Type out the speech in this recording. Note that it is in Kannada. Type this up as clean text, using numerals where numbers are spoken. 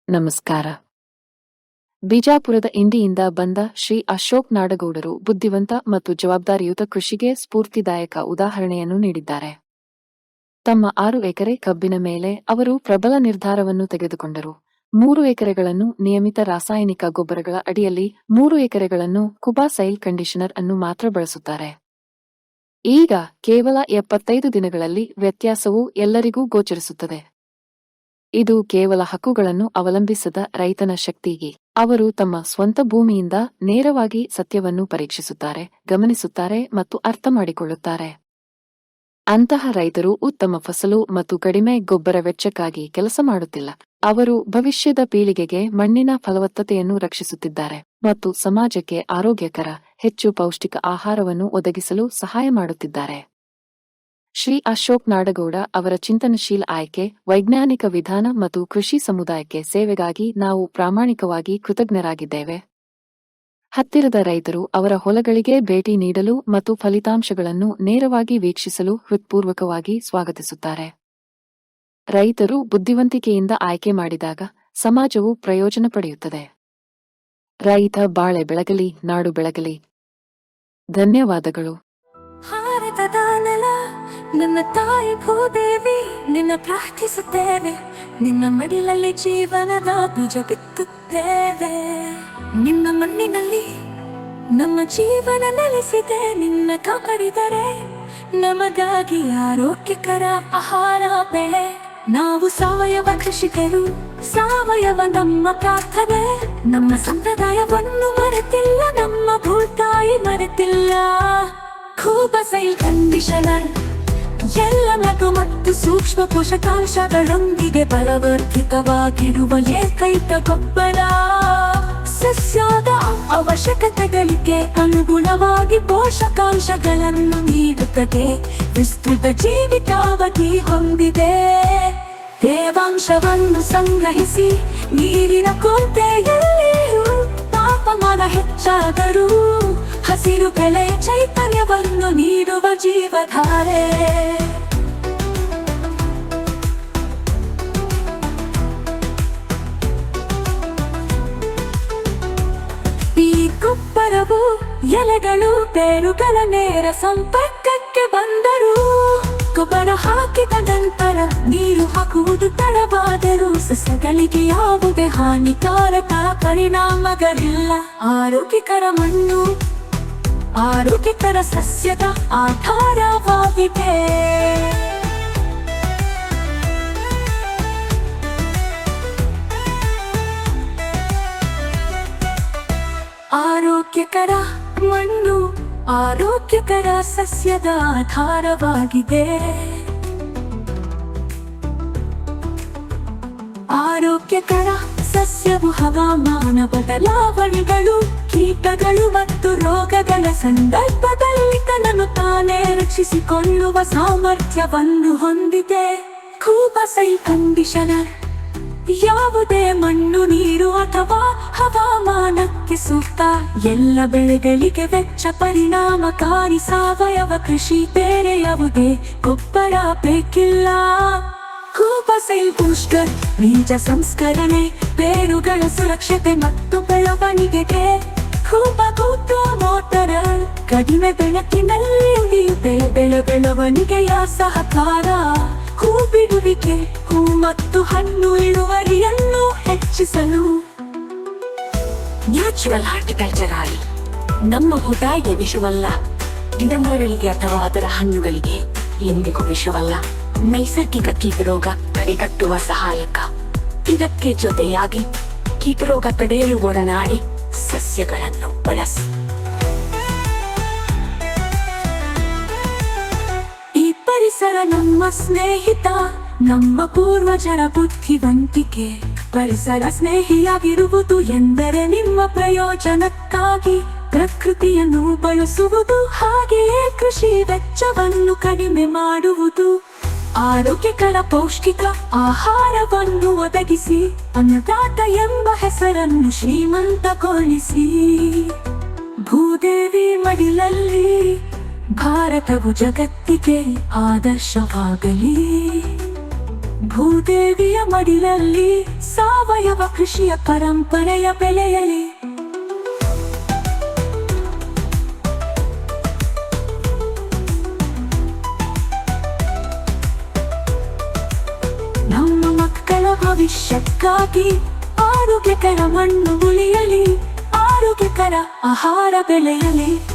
ನಮಸ್ಕಾರ. ಬಿಜಾಪುರದ ಇಂಡಿಯಿಂದ ಬಂದ ಶ್ರೀ ಅಶೋಕ್ ನಾಡಗೌಡರು ಬುದ್ಧಿವಂತ ಮತ್ತು ಜವಾಬ್ದಾರಿಯುತ ಕೃಷಿಗೆ ಸ್ಫೂರ್ತಿದಾಯಕ ಉದಾಹರಣೆಯನ್ನು ನೀಡಿದ್ದಾರೆ. ತಮ್ಮ 6 ಎಕರೆ ಕಬ್ಬಿನ ಮೇಲೆ ಅವರು ಪ್ರಬಲ ನಿರ್ಧಾರವನ್ನು ತೆಗೆದುಕೊಂಡರು. 3 ಎಕರೆಗಳನ್ನು ನಿಯಮಿತ ರಾಸಾಯನಿಕ ಗೊಬ್ಬರಗಳ ಅಡಿಯಲ್ಲಿ, 3 ಎಕರೆಗಳನ್ನು ಕುಬಾ ಸೈಲ್ ಕಂಡೀಷನರ್ ಅನ್ನು ಮಾತ್ರ ಬಳಸುತ್ತಾರೆ. ಈಗ ಕೇವಲ 75 ದಿನಗಳಲ್ಲಿ ವ್ಯತ್ಯಾಸವು ಎಲ್ಲರಿಗೂ ಗೋಚರಿಸುತ್ತದೆ. ಇದು ಕೇವಲ ಹಕ್ಕುಗಳನ್ನು ಅವಲಂಬಿಸದ ರೈತನ ಶಕ್ತಿಗೆ. ಅವರು ತಮ್ಮ ಸ್ವಂತ ಭೂಮಿಯಿಂದ ನೇರವಾಗಿ ಸತ್ಯವನ್ನು ಪರೀಕ್ಷಿಸುತ್ತಾರೆ, ಗಮನಿಸುತ್ತಾರೆ ಮತ್ತು ಅರ್ಥಮಾಡಿಕೊಳ್ಳುತ್ತಾರೆ. ಅಂತಹ ರೈತರು ಉತ್ತಮ ಫಸಲು ಮತ್ತು ಕಡಿಮೆ ಗೊಬ್ಬರ ವೆಚ್ಚಕ್ಕಾಗಿ ಕೆಲಸ ಮಾಡುತ್ತಿಲ್ಲ. ಅವರು ಭವಿಷ್ಯದ ಪೀಳಿಗೆಗೆ ಮಣ್ಣಿನ ಫಲವತ್ತತೆಯನ್ನು ರಕ್ಷಿಸುತ್ತಿದ್ದಾರೆ ಮತ್ತು ಸಮಾಜಕ್ಕೆ ಆರೋಗ್ಯಕರ, ಹೆಚ್ಚು ಪೌಷ್ಟಿಕ ಆಹಾರವನ್ನು ಒದಗಿಸಲು ಸಹಾಯ ಮಾಡುತ್ತಿದ್ದಾರೆ. ಶ್ರೀ ಅಶೋಕ್ ನಾಡಗೌಡ ಅವರ ಚಿಂತನಶೀಲ ಆಯ್ಕೆ, ವೈಜ್ಞಾನಿಕ ವಿಧಾನ ಮತ್ತು ಕೃಷಿ ಸಮುದಾಯಕ್ಕೆ ಸೇವೆಗಾಗಿ ನಾವು ಪ್ರಾಮಾಣಿಕವಾಗಿ ಕೃತಜ್ಞರಾಗಿದ್ದೇವೆ. ಹತ್ತಿರದ ರೈತರು ಅವರ ಹೊಲಗಳಿಗೆ ಭೇಟಿ ನೀಡಲು ಮತ್ತು ಫಲಿತಾಂಶಗಳನ್ನು ನೇರವಾಗಿ ವೀಕ್ಷಿಸಲು ಹೃತ್ಪೂರ್ವಕವಾಗಿ ಸ್ವಾಗತಿಸುತ್ತಾರೆ. ರೈತರು ಬುದ್ಧಿವಂತಿಕೆಯಿಂದ ಆಯ್ಕೆ ಮಾಡಿದಾಗ ಸಮಾಜವು ಪ್ರಯೋಜನ ಪಡೆಯುತ್ತದೆ. ರೈತ ಬಾಳೆ ಬೆಳಗಲಿ, ನಾಡು ಬೆಳಗಲಿ. ಧನ್ಯವಾದಗಳು. ಭಾರತದ ನೆಲ ನನ್ನ ತಾಯಿ ಭೂದೇವಿ, ನಿನ್ನ ಪ್ರಾರ್ಥಿಸುತ್ತೇವೆ. ನಿನ್ನ ಮಡಿಲಲ್ಲಿ ಜೀವನದ ಬೀಜ ಬಿತ್ತುತ್ತೇವೆ. ನಿನ್ನ ಮಣ್ಣಿನಲ್ಲಿ ನಮ್ಮ ಜೀವನ ನೆಲೆಸಿದೆ. ನಿನ್ನ ಕಾಪಾಡಿದರೆ ನಮಗಾಗಿ ಆರೋಗ್ಯಕರ ಆಹಾರ ಬೆಳೆ. ನಾವು ಸಾವಯವ ಕೃಷಿಕರು, ಸಾವಯವ ನಮ್ಮ ಪ್ರಾರ್ಥನೆ. ನಮ್ಮ ಸಂಪ್ರದಾಯವನ್ನು ಮರೆತಿಲ್ಲ, ನಮ್ಮ ಭೂತಾಯಿ ಮರೆತಿಲ್ಲ. ಕುಬಾ ಸೈಲ್ ಕಂಡೀಷನರ್ ಎಲ್ಲ ಲಘು ಮತ್ತು ಸೂಕ್ಷ್ಮ ಪೋಷಕಾಂಶಗಳೊಂದಿಗೆ ಬಲವರ್ಧಿತವಾಗಿರುವ ಏಕೈಕ ಗೊಬ್ಬರ. ಸಸ್ಯದ ಅವಶ್ಯಕತೆಗಳಿಗೆ ಅನುಗುಣವಾಗಿ ಪೋಷಕಾಂಶಗಳನ್ನು ನೀಡುತ್ತದೆ. ವಿಸ್ತೃತ ಜೀವಿತಾವಧಿ ಹೊಂದಿದೆ. ತೇವಾಂಶವನ್ನು ಸಂಗ್ರಹಿಸಿ ನೀರಿನ ಕೊರತೆಯಲ್ಲಿಯೂ ತಾಪಮಾನ ಹೆಚ್ಚಾದರೂ ಹಸಿರು ಬೆಳೆ ಚೈತನ್ಯವನ್ನು ನೀಡುವ ಜೀವಧಾರೆ. ಈ ಗೊಬ್ಬರವು ಎಲೆಗಳು, ಬೇರುಗಳ ನೇರ ಸಂಪರ್ಕಕ್ಕೆ ಬಂದರೂ, ಗೊಬ್ಬರ ಹಾಕಿದ ನಂತರ ನೀರು ಹಾಕುವುದು ತಡವಾದರೂ ಸಸ್ಯಗಳಿಗೆ ಯಾವುದೇ ಹಾನಿಕಾರಕ ಪರಿಣಾಮಗಳಿಲ್ಲ. ಆರೋಗ್ಯಕರ ಮಣ್ಣು ಆರೋಗ್ಯಕರ ಸಸ್ಯದ ಆಧಾರವಾಗಿದೆ. ಆರೋಗ್ಯಕರ ಮಣ್ಣು ಆರೋಗ್ಯಕರ ಸಸ್ಯದ ಆಧಾರವಾಗಿದೆ. ಆರೋಗ್ಯಕರ ಸಸ್ಯವು ಹವಾಮಾನ ಬದಲಾವಣೆಗಳು, ಕೀಟಗಳು ಮತ್ತು ರೋಗಗಳ ಸಂದರ್ಭದಲ್ಲಿ ತನ್ನನ್ನು ತಾನೇ ರಕ್ಷಿಸಿಕೊಳ್ಳುವ ಸಾಮರ್ಥ್ಯವನ್ನು ಹೊಂದಿದೆ. ಕುಬಾ ಸೈಲ್ ಕಂಡೀಷನರ್ ಯಾವುದೇ ಮಣ್ಣು, ನೀರು ಅಥವಾ ಹವಾಮಾನಕ್ಕೆ ಸೂಕ್ತ. ಎಲ್ಲ ಬೆಳೆಗಳಿಗೆ ವೆಚ್ಚ ಪರಿಣಾಮಕಾರಿ ಸಾವಯವ ಕೃಷಿ. ಬೇರೆ ಯಾವುದೇ ಗೊಬ್ಬರ ಬೇಕಿಲ್ಲ. ಕುಬಾ ಸೈಲ್ ಬೂಸ್ಟರ್ ಬೀಜ ಸಂಸ್ಕರಣೆ, ಬೇರುಗಳ ಸುರಕ್ಷತೆ ಮತ್ತು ಬೆಳವಣಿಗೆಗೆ. ಕುಬಾ ಕೂತು ಮೋಟರ ಕಡಿಮೆ ಬೆಳಕಿನಲ್ಲಿ ಉಳಿಯುತ್ತೆ. ಬೆಳವಣಿಗೆಯ ಸಹಕಾರ. ಹೂ ಬಿಡುವಿಕೆ, ಹೂ ಮತ್ತು ಹಣ್ಣು ಇಳುವರಿಯನ್ನು ಹೆಚ್ಚಿಸಲು. ನ್ಯಾಚುರಲ್ ಹಾರ್ಟಿಕಲ್ಚರ್ ಆಗಿ ನಮ್ಮ ಭೂತಾಯಿಗೆ ವಿಷವಲ್ಲ, ಗಿಡಮರಗಳಿಗೆ ಅಥವಾ ಅದರ ಹಣ್ಣುಗಳಿಗೆ ಎಂದಿಗೂ ವಿಷವಲ್ಲ. ನೈಸರ್ಗಿಕ ಕೀಟರೋಗ ತಡೆಗಟ್ಟುವ ಸಹಾಯಕ. ಇದಕ್ಕೆ ಜೊತೆಯಾಗಿ ಕೀಟರೋಗ ತಡೆಯಲು ಒಡನಾಡಿ ಸಸ್ಯಗಳನ್ನು ಬಳಸಿ. ಈ ಪರಿಸರ ನಮ್ಮ ಸ್ನೇಹಿತ, ನಮ್ಮ ಪೂರ್ವಜರ ಬುದ್ಧಿವಂತಿಕೆ. ಪರಿಸರ ಸ್ನೇಹಿಯಾಗಿರುವುದು ಎಂದರೆ ನಿಮ್ಮ ಪ್ರಯೋಜನಕ್ಕಾಗಿ ಪ್ರಕೃತಿಯನ್ನು ಬಳಸುವುದು, ಹಾಗೆಯೇ ಕೃಷಿ ವೆಚ್ಚವನ್ನು ಕಡಿಮೆ ಮಾಡುವುದು. ಆರೋಗ್ಯಕರ ಪೌಷ್ಟಿಕ ಆಹಾರವನ್ನು ಒದಗಿಸಿ ಅನ್ನದಾತ ಎಂಬ ಹೆಸರನ್ನು ಶ್ರೀಮಂತಗೊಳಿಸಿ. ಭೂದೇವಿ ಮಡಿಲಲ್ಲಿ ಭಾರತವು ಜಗತ್ತಿಗೆ ಆದರ್ಶವಾಗಲಿ. ಭೂದೇವಿಯ ಮಡಿಲಲ್ಲಿ ಸಾವಯವ ಕೃಷಿಯ ಪರಂಪರೆಯ ಬೆಳೆಯಲಿ. ನಮ್ಮ ಮಕ್ಕಳ ಭವಿಷ್ಯಕ್ಕಾಗಿ ಆರೋಗ್ಯಕರ ಮಣ್ಣು ಉಳಿಯಲಿ, ಆರೋಗ್ಯಕರ ಆಹಾರ ಬೆಳೆಯಲಿ.